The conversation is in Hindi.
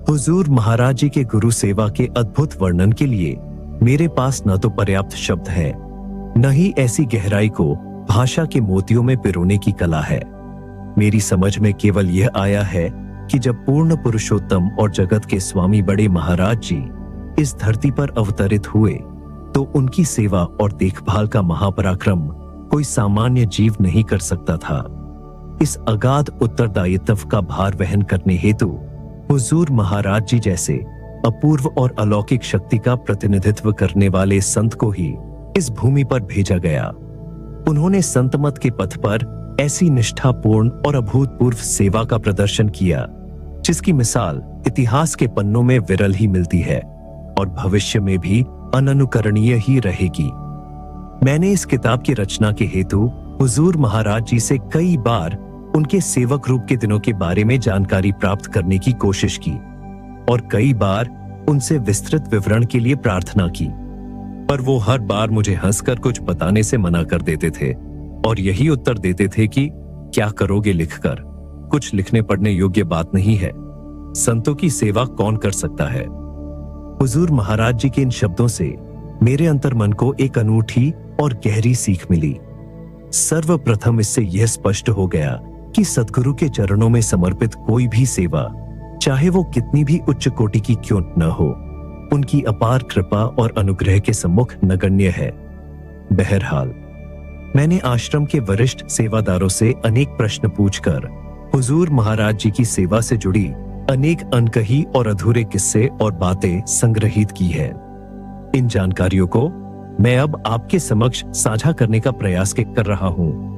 हुजूर महाराज जी के गुरु सेवा के अद्भुत वर्णन के लिए मेरे पास न तो पर्याप्त शब्द है, न ही ऐसी गहराई को भाषा के मोतियों में पिरोने की कला है। मेरी समझ में केवल यह आया है कि जब पूर्ण पुरुषोत्तम और जगत के स्वामी बड़े महाराज जी इस धरती पर अवतरित हुए तो उनकी सेवा और देखभाल का महापराक्रम कोई सामान्य जीव नहीं कर सकता था। इस अगाध उत्तरदायित्व का भार वहन करने हेतु हुजूर महाराज जी जैसे अपूर्व और अलौकिक शक्ति का प्रतिनिधित्व करने वाले संत को ही इस भूमि पर भेजा गया। उन्होंने संत मत के पथ पर ऐसी निष्ठापूर्ण और अभूतपूर्व सेवा का प्रदर्शन किया जिसकी मिसाल इतिहास के पन्नों में विरल ही मिलती है और भविष्य में भी अननुकरणीय ही रहेगी। मैंने इस किताब की रचना के हेतु हुजूर महाराज जी से कई बार उनके सेवक रूप के दिनों के बारे में जानकारी प्राप्त करने की कोशिश की और कई बार उनसे विस्तृत विवरण के लिए प्रार्थना की, पर वो हर बार मुझे हंसकर कुछ बताने से मना कर देते थे और यही उत्तर देते थे कि क्या करोगे लिखकर, कुछ लिखने पढ़ने योग्य बात नहीं है, संतों की सेवा कौन कर सकता है। हुजूर महाराज जी के इन शब्दों से मेरे अंतर्मन को एक अनूठी और गहरी सीख मिली। सर्वप्रथम इससे यह स्पष्ट हो गया कि सद्गुरु के चरणों में समर्पित कोई भी सेवा, चाहे वो कितनी भी उच्च कोटि की क्यों न हो, उनकी अपार कृपा और अनुग्रह के सम्मुख नगण्य है। बहरहाल मैंने आश्रम के वरिष्ठ सेवादारों से अनेक प्रश्न पूछकर हुजूर महाराज जी की सेवा से जुड़ी अनेक अनकही और अधूरे किस्से और बातें संग्रहित की है। इन जानकारियों को मैं अब आपके समक्ष साझा करने का प्रयास कर रहा हूं।